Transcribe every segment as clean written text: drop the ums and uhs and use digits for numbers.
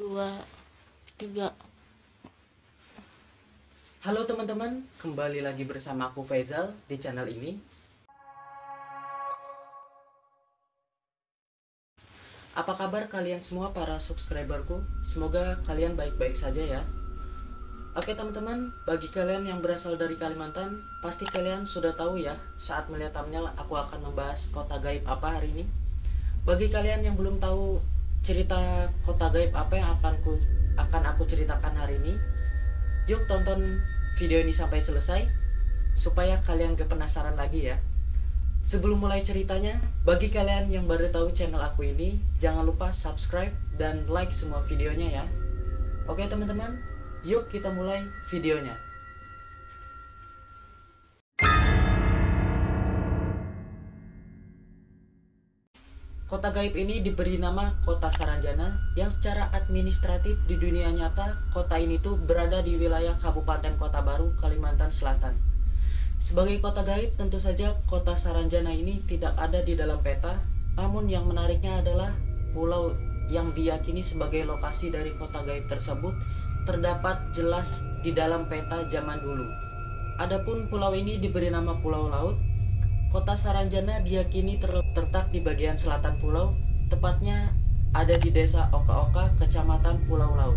2, 3. Halo teman-teman, kembali lagi bersama aku Faizal di channel ini. Apa kabar kalian semua para subscriberku? Semoga kalian baik-baik saja ya. Oke teman-teman, bagi kalian yang berasal dari Kalimantan, pasti kalian sudah tahu ya, saat melihat thumbnail aku akan membahas kota gaib apa hari ini. Bagi kalian yang belum tahu cerita kota gaib apa yang akan aku ceritakan hari ini, yuk tonton video ini sampai selesai supaya kalian gak penasaran lagi ya. Sebelum mulai ceritanya, bagi kalian yang baru tahu channel aku ini, jangan lupa subscribe dan like semua videonya ya. Oke teman-teman, yuk kita mulai videonya. Kota gaib ini diberi nama Kota Saranjana, yang secara administratif di dunia nyata, kota ini tuh berada di wilayah Kabupaten Kota Baru, Kalimantan Selatan. Sebagai kota gaib, tentu saja Kota Saranjana ini tidak ada di dalam peta, namun yang menariknya adalah pulau yang diyakini sebagai lokasi dari kota gaib tersebut terdapat jelas di dalam peta zaman dulu. Adapun pulau ini diberi nama Pulau Laut. Kota Saranjana diyakini terletak di bagian selatan pulau, tepatnya ada di desa Oka-Oka, kecamatan Pulau Laut.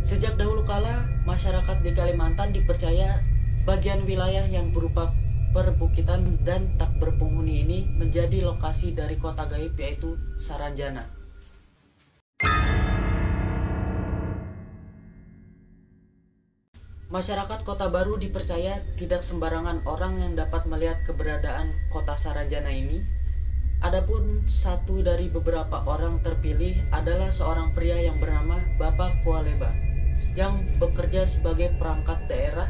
Sejak dahulu kala, masyarakat di Kalimantan dipercaya bagian wilayah yang berupa perbukitan dan tak berpenghuni ini menjadi lokasi dari kota gaib, yaitu Saranjana. Masyarakat Kota Baru dipercaya tidak sembarangan orang yang dapat melihat keberadaan kota Saranjana ini. Adapun satu dari beberapa orang terpilih adalah seorang pria yang bernama Bapak Kualeba, yang bekerja sebagai perangkat daerah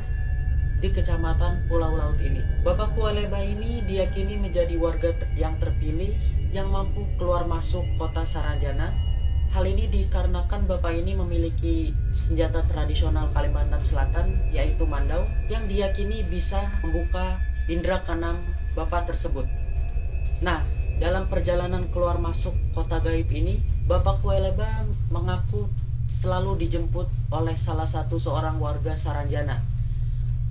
di kecamatan Pulau Laut ini. Bapak Kualeba ini diyakini menjadi warga yang terpilih yang mampu keluar masuk kota Saranjana. Hal ini dikarenakan Bapak ini memiliki senjata tradisional Kalimantan Selatan, yaitu mandau, yang diyakini bisa membuka indera keenam Bapak tersebut. Nah, dalam perjalanan keluar masuk kota gaib ini, Bapak Kualeba mengaku selalu dijemput oleh salah satu seorang warga Saranjana.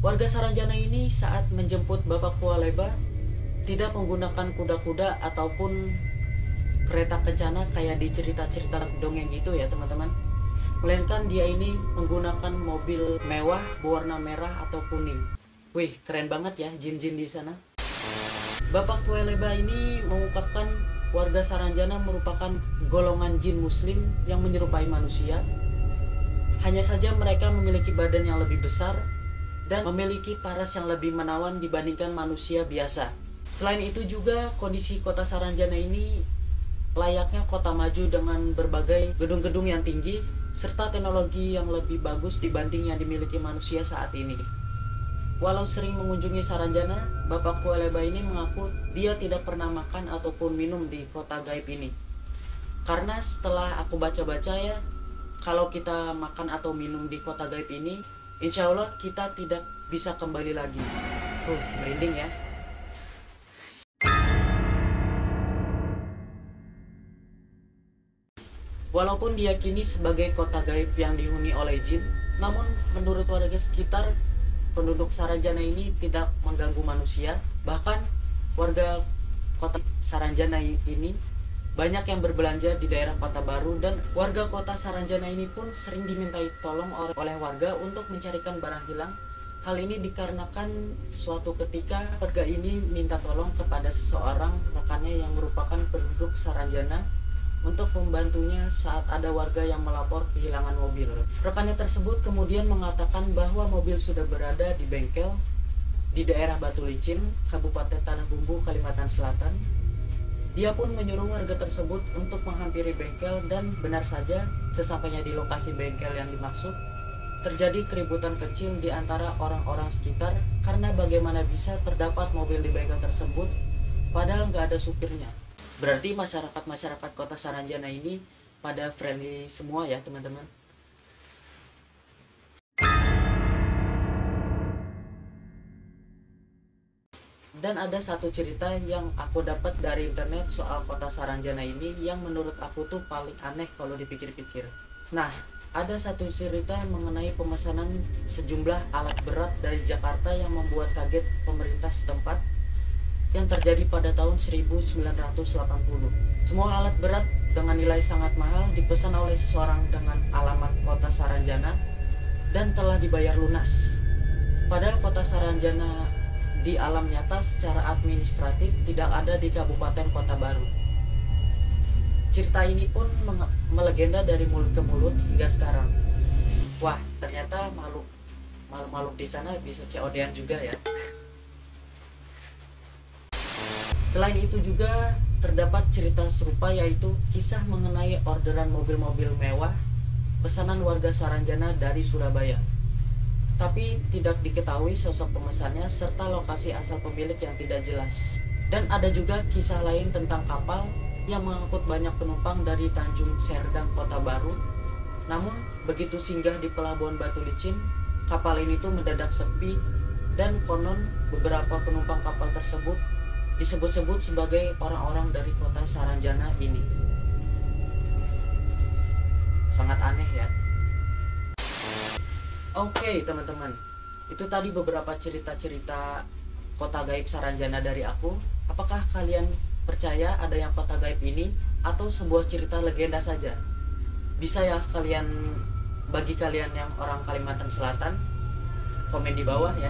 Warga Saranjana ini saat menjemput Bapak Kualeba tidak menggunakan kuda-kuda ataupun kereta kencana kayak di cerita-cerita dongeng gitu ya teman-teman, melainkan dia ini menggunakan mobil mewah berwarna merah atau kuning. Wih, keren banget ya jin-jin di sana. Bapak Kualeba ini mengungkapkan warga Saranjana merupakan golongan jin muslim yang menyerupai manusia. Hanya saja mereka memiliki badan yang lebih besar dan memiliki paras yang lebih menawan dibandingkan manusia biasa. Selain itu juga kondisi kota Saranjana ini layaknya kota maju dengan berbagai gedung-gedung yang tinggi serta teknologi yang lebih bagus dibanding yang dimiliki manusia saat ini. Walau sering mengunjungi Saranjana, Bapak Kualeba ini mengaku dia tidak pernah makan ataupun minum di kota gaib ini. Karena setelah aku baca-baca ya, kalau kita makan atau minum di kota gaib ini, insya Allah kita tidak bisa kembali lagi. Merinding ya. Walaupun diyakini sebagai kota gaib yang dihuni oleh jin, namun menurut warga sekitar, penduduk Saranjana ini tidak mengganggu manusia. Bahkan warga kota Saranjana ini banyak yang berbelanja di daerah Kota Baru, dan warga kota Saranjana ini pun sering dimintai tolong oleh warga untuk mencarikan barang hilang. Hal ini dikarenakan suatu ketika warga ini minta tolong kepada seseorang rekannya yang merupakan penduduk Saranjana untuk membantunya saat ada warga yang melapor kehilangan mobil. Rekannya tersebut kemudian mengatakan bahwa mobil sudah berada di bengkel di daerah Batu Licin, Kabupaten Tanah Bumbu, Kalimantan Selatan. Dia pun menyuruh warga tersebut untuk menghampiri bengkel, dan benar saja sesampainya di lokasi bengkel yang dimaksud, terjadi keributan kecil di antara orang-orang sekitar karena bagaimana bisa terdapat mobil di bengkel tersebut padahal nggak ada supirnya. Berarti masyarakat kota Saranjana ini pada friendly semua ya teman-teman. Dan ada satu cerita yang aku dapat dari internet soal kota Saranjana ini yang menurut aku tuh paling aneh kalau dipikir-pikir. Nah, ada satu cerita mengenai pemesanan sejumlah alat berat dari Jakarta yang membuat kaget pemerintah setempat yang terjadi pada tahun 1980. Semua alat berat dengan nilai sangat mahal dipesan oleh seseorang dengan alamat kota Saranjana dan telah dibayar lunas. Padahal kota Saranjana di alam nyata secara administratif tidak ada di Kabupaten Kota Baru. Cerita ini pun melegenda dari mulut ke mulut hingga sekarang. Wah, ternyata makhluk di sana bisa COD-an juga ya. Selain itu juga terdapat cerita serupa, yaitu kisah mengenai orderan mobil-mobil mewah pesanan warga Saranjana dari Surabaya. Tapi tidak diketahui sosok pemesannya serta lokasi asal pemilik yang tidak jelas. Dan ada juga kisah lain tentang kapal yang mengangkut banyak penumpang dari Tanjung Serdang, Kota Baru. Namun begitu singgah di pelabuhan Batu Licin, kapal ini tuh mendadak sepi dan konon beberapa penumpang kapal tersebut disebut-sebut sebagai orang-orang dari kota Saranjana ini. Sangat aneh ya. Oke teman-teman, itu tadi beberapa cerita-cerita kota gaib Saranjana dari aku. Apakah kalian percaya ada yang kota gaib ini atau sebuah cerita legenda saja? Bisa ya kalian, bagi kalian yang orang Kalimantan Selatan, komen di bawah ya.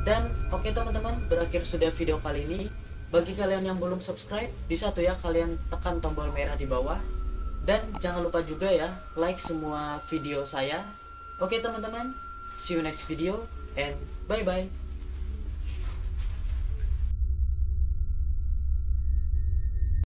Dan oke teman-teman, berakhir sudah video kali ini. Bagi kalian yang belum subscribe, bisa tuh ya kalian tekan tombol merah di bawah. Dan jangan lupa juga ya like semua video saya. Oke teman-teman, see you next video and bye bye.